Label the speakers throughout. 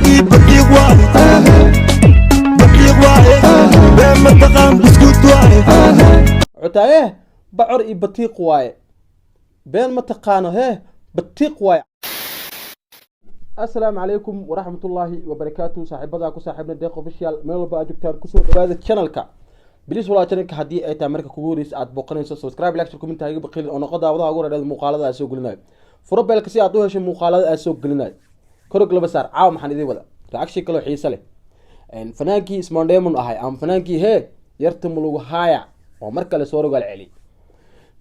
Speaker 1: بعري بطيق واي بطيق واي بين متقام بسكوت واي
Speaker 2: عتايه بعر اي بطيق واي بين متقانو هي بطيق واي. السلام عليكم ورحمة الله وبركاته. صاحبada ku saaxiibna deeq official meel walba aad joogtaan kusoo dhawaada channelka bilis wala channelka hadii ay tahay marka kugu horeysay aad booqanayso subscribe like comment taageer baqil oo noqo daawadaha ugu horeeyay muuqaalada aan soo gelinayo furo beelka si aad u hesho muuqaalada aan soo gelinayo korog laba saar caaw maxaan idin wada reaction kale xiiso leh fanaankii Ismaan Diamond ahay am fanaankii he yarta mulugu haaya oo marka la soo rogal celi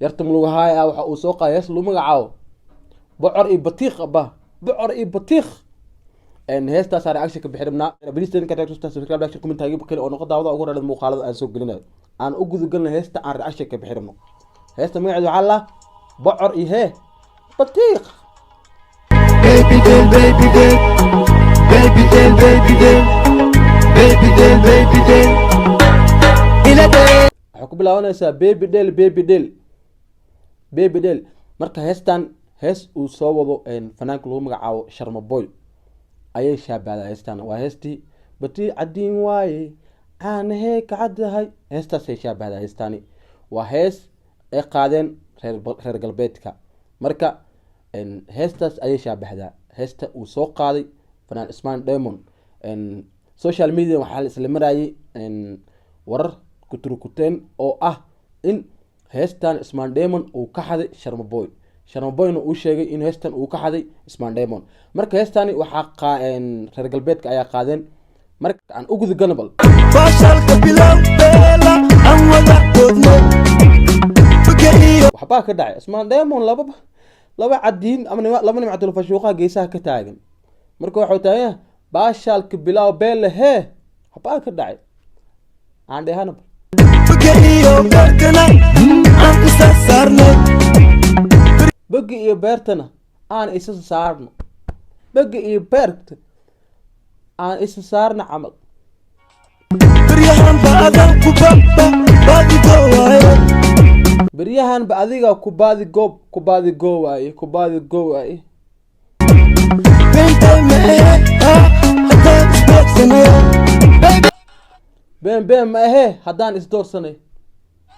Speaker 2: yarta mulugu haaya waxa uu soo qaayay lu magacaabo bocor iyo batiiq ba bocor iyo batiiq ان هيستا صار اكشن كبخربنا بليستن كتاكتو سبسكرايب لايك كومنت تاغي بقيل او نقو داودا ugu reedo muuqaalada aan soo gelinayo aan u gudu galnay heesta aan reaction ka bixirno heesta magaceedu waxa la bocor iyo he batiiq
Speaker 1: baby del baby del baby del baby del baby del baby del ila del
Speaker 2: waxa ku bilaabanaysaa baby del baby del baby del marka heestan hees uu soo wado fanaanka lagu magacaabo Sharma Boy ayay shaabada heestan waa heestii batii cadin waaye aan heek cadahay heestaasay shaabada heestani waa hees ay qaadeen reer galbeedka marka heestaas ayay shaabahda heesta uu soo qaaday fanaan Ismaan Diamond social media waxa la isla marayay warar ku turkuteen oo ah in heestan Ismaan Diamond uu ka xaday Sharma Boy Sharma Boy uu sheegay in heestan uu ka xaday Ismaan Diamond marka heestani waxa reer galbeedka ayaa qaadeen marka aan ugu ganabal
Speaker 1: bashalka bilow beela aan wada doodno bagayo
Speaker 2: waxba ka dhacay Ismaan Diamond laba cadiin ama laba nimcatul fashuuqa geesaha ka taagan marka waxa uu tahay bashalka bilow beela he waxba ka dhacay aan dheehana
Speaker 1: bagayo markana aan ku saarno
Speaker 2: bagi iyo beertana aan isa saarno bagi iyo beerta aan isa saarno camal
Speaker 1: بريحان بأذان كوبابا بادي جواي
Speaker 2: بريحان بأذيك كوبادي جوب كوبادي جواي كوبادي جواي
Speaker 1: بنت معي حتى اسبوع سنة
Speaker 2: بين ما هي هدان اسدور سنة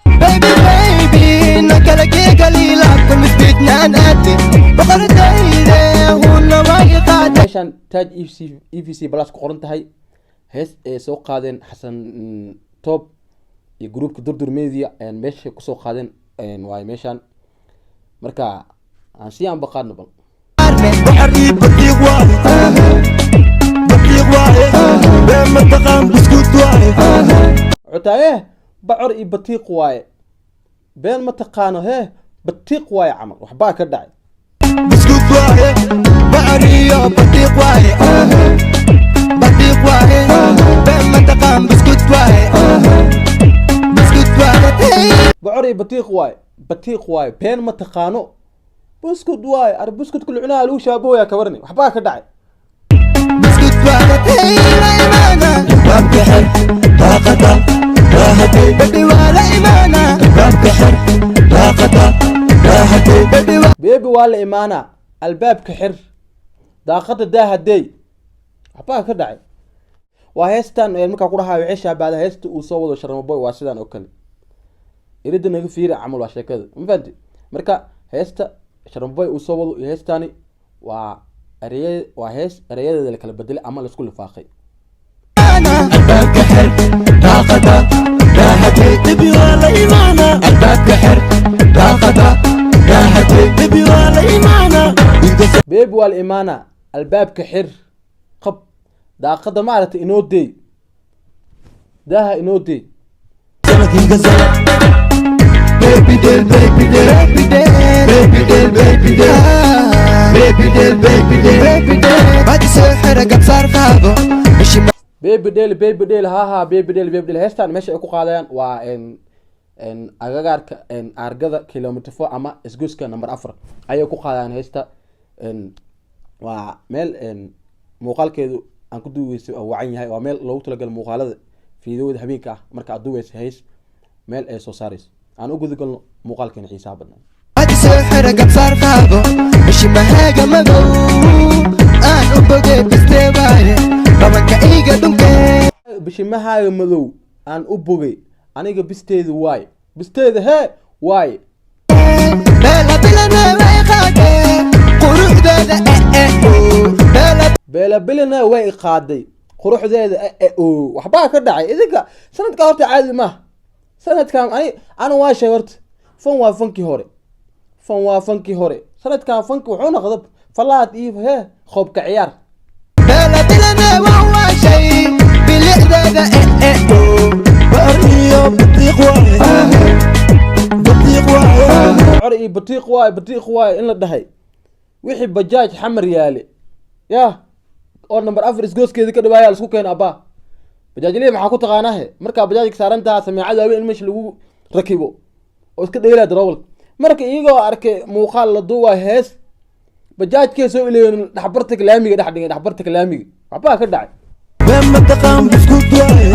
Speaker 1: بيبي بيبي نكلكي قليلا كل بيتنا نأتي بقر دايرة هونا واي قادة
Speaker 2: عشان تاج اي في سي بلاس قرنت هاي هيس سو قادين حسن توب جروب كدردر ميديا ان ماشي كسو قادين ان واي ميشان marka aan si aan baqaadno bal
Speaker 1: بحري بطيق واي بطيق واي بين متقام بسكوت واي
Speaker 2: عتايه بعر اي بطيق واي بين متقانو هي بطيق واي عمل waxba ka dhacay
Speaker 1: بسكوت واي بحري بطيق واي بطيق واي بين متقام بسكوت واي بسكوت واي
Speaker 2: بعر اي بطيق واي بين متقانو بسكوت واي ار بسكوت كل عناه لو شابويا كبرني waxba ka dhacay
Speaker 1: بسكوت واي لا إيمانا باب بحر طاقة راحتي بدي ولا إيمانا باب بحر طاقة راحتي بدي
Speaker 2: بيبي ولا إيمانا الباب كحر داقة داها دي waxba ka dhacay waa heestan marka ku dhahay wixii shaabada heesta uu soo wado Sharma Boy waa sidaan oo kale irida naga fiiri amal waa sheekada ma fahanti marka heesta Sharma Boy uu soo wado heestani waa hees ereyada la kala bedelay ama la isku lifaaqay
Speaker 1: الباب بحر طاقة راحتي بدي ولا إيمانا الباب بحر طاقة راحتي بدي ولا إيمانا
Speaker 2: بيبي ولا إيمانا الباب كحر قب داقة ما عرفت إنو دي داها إنو دي
Speaker 1: بيبي ديل بيبي ديل بيبي ديل بيبي ديل بيبي ديل بيبي ديل بيبي ديل بعد سحر قد صار فاضو
Speaker 2: بيبي ديل ها بيبي ديل هستان ماشي ay ku qaadayaan waa en agagaarka argada kilometer 4 ama isgoyska number 4 ayay ku qaadayaan heesta waa meel muuqaalkeedu aan ku duuweysay oo wacan yahay waa meel loogu talagalay muuqaalada fiidiyowada habeenka ah marka aad duuweysay hees meel ay soo saarayso aan u gudu galno muuqaalkeena xiisaha badan
Speaker 1: بعد سحر قد صار فاضو مش مهاجة مدو أنا أبغى بستباية
Speaker 2: bishimahaaga madow aan u bogay aniga bisteeda waay bisteeda hee waay beela bilana way qaaday quruxdeeda waxbaa ka dhacay idinka sanadka horta caadi maaha sanadkan ana waa shay horta fan waa fankii hore sanadkan fanki wuxuu noqda falaad iyo hee qoobka ciyaar
Speaker 1: beela bilana waa shay bilicdeeda bariyo batiiq
Speaker 2: waay batiiq waay in la dhahay wixii bajaaj xamar yaale yaa oo number 4 isgooskeeda ka dhawaaya la isku keen abaa bajaajliye maxaa ku taqaanahe markaa bajaajka saarantaa sameecada haween in meesha lagu rakibo oo iska dheelaa darawal marka iyagoo arkay muuqaal la duuba hees bajaajkee soo ileeyon dhaxbarta kalaamiga dhex dhigay dhaxbarta kalaamiga waxbaa ka dhacay
Speaker 1: been mataqaan biskuut waay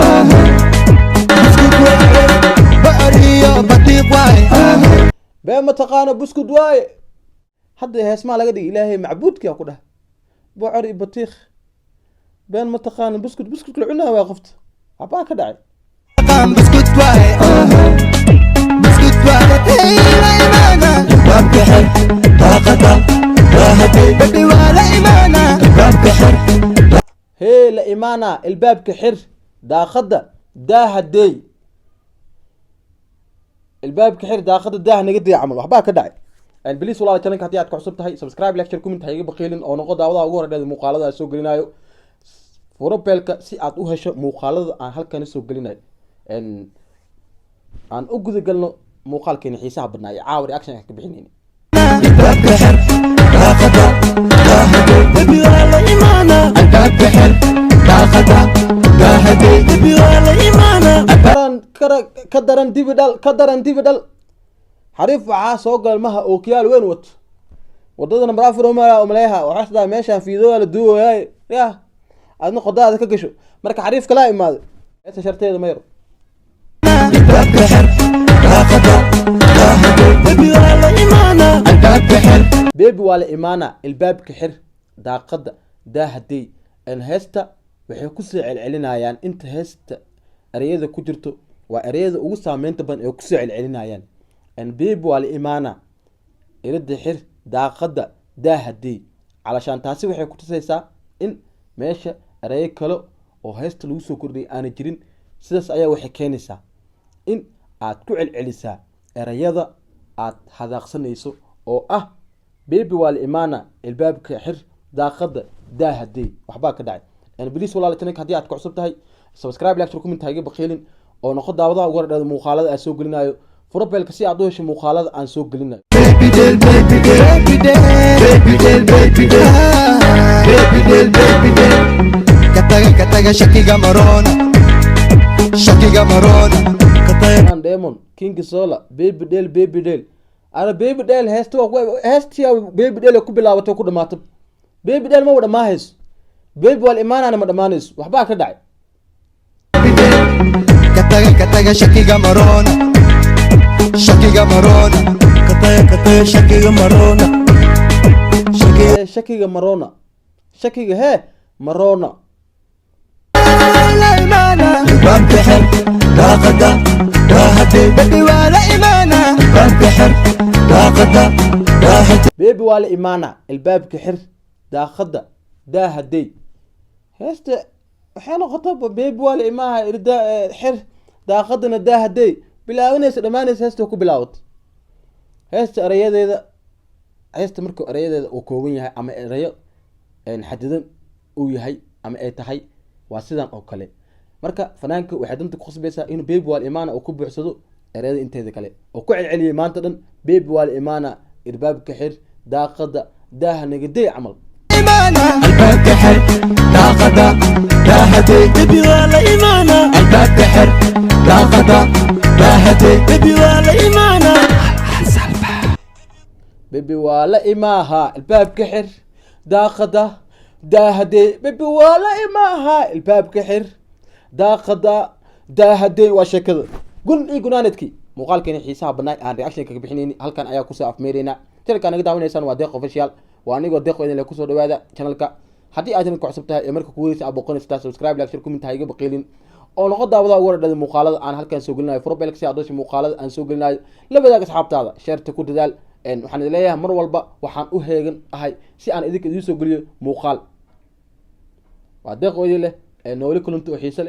Speaker 1: bariyo batiiq waay
Speaker 2: been mataqaana buskud waaye hadda heesmaa laga dhigay ilaahay macbuudkia ku dhah bocor iyo batiiq been mataqaana buskud la cunaa waa qofta waxbaa ka dhacay
Speaker 1: biskuut waay biskuut waay la imaana baabka xir daaqada daahadey babi waa la imaana baabka xir
Speaker 2: hee la imaana albaabka xir daaqada daahadey الباب كحير داخل الداه نقدر يعمل وحبا كدعي البليس والله channel hadii aad ku xusubta hay subscribe like share comment hayga baqeelin oo noqo daawada ugu horeeyay muuqaalada soo gelinayo forobeelka si aad u hesho muuqaalada aan halkan soo gelinayo aan u guda galno muuqaalkeena xiisaha badnaa ee caawa reaction ka bixinayna
Speaker 1: الباب كحر داقدا داهدي ببي ولا إيمانا الباب كحر داقدا داهدي ببي ولا إيمانا
Speaker 2: كدران ديفيدال حريف waxaa soo galmaha oo kiyaal weyn wato wadada number 4 oo maleeyaha waxa sida meesha fiido la duuway ya adna qodaada ka gasho marka xariif kala imaado inta sharteeda ma yaro
Speaker 1: الباب كحر داقدا داهدي ببي ولا إيمانا الباب كحر
Speaker 2: بيبي ولا إيمانا الباب كحر daaqada daahadey ان heesta waxay ku soo celcelinayaan inta heesta ereyada ku jirto waa ereyada ugu saameynta badan ee ku soo celcelinayaan an beeb wal imaana irida xir daaqada daahadey calashaan taasi waxay ku tusaysaa in meesha erey kale oo heesta lagu soo kordhiyay aan jirin sidaas ayaa waxay keenaysaa in aad ku celcelisaa ereyada aad hadaaqsanayso oo ah beeb wal imaana albaabka xir daaqada daahadey waxba ka dhacay an biliis walaal channel hadii aad ku cusub tahay subscribe like share comment hayga baqeelin oo noqo daawada ugu horeeyay muuqaalada aan soo gelinayo forobeelka si aad u hesho muuqaalada aan soo gelinayo
Speaker 1: baby del baby del baby del baby del baby del baby del baby del kataga shakiga marona
Speaker 2: aan demon king sola baby del ana baby del heesta baby del ku bilaabato ku dhamaato baby del ma wada ma hayso baby wal imaana ma dhamaanayso waxba ka dhacay
Speaker 1: kataga shakiga marona shakiga
Speaker 2: he marona
Speaker 1: la imaana bab kحر daaqada daahadey baby wala imaana bab kحر daaqada daahadey
Speaker 2: baby wala imaana albaab kحر daaqada daahadey heesta waxay noqotay baby wala imaha irda xir daaqadana daahadey bilaawanaysa dhamaanaysa heesta ku bilaawatay heesta erayadeeda heesta markuu erayadeeda uu kooban yahay ama erayo xadidan uu yahay ama ay tahay waa sidan oo kale marka fanaanka waxay danta ku khasbaysaa inuu baby wal imaana uu ku buuxsado erayada inteeda kale oo ku celceliyay maanta dhan baby wal imaana irbaabka xir daaqada daaha nagadey camal
Speaker 1: imaana albaabka xir daaqada daahadey baby wala imaana albaabka xir daaqada daahadey baby wala imaana
Speaker 2: baby wala imaha albaabka xir daaqada daahadey baby wala imaha albaabka xir daaqada daahadey waa sheekada gun iyo gunaanadkii muuqaalkeena xiisaha badnaa aan reaction kaga bixinayni halkan ayaa kusoo afmeerayna channelka naga daawanaysaan waa deeq official waa anigoo deeq idin kusoo dhawaada channelka haddii aad channelka cusub tahay ee marka kugu horeysa aboqonaysa subscribe like share comment hayga baqeelin oo noqo daawadaha ugu horeeya muuqaalada aan halkan soo gelinayo furobelka si aad u hesho muuqaalada aan soo gelinayo la wadaag asxaabtaada sheerta ku dadaal waxaan idin leeyahay mar walba waxaan u heegan ahay si aan idinka idiin soo geliyo muuqaal waa deeq oo idin leh nooli kulanti oo xiiso leh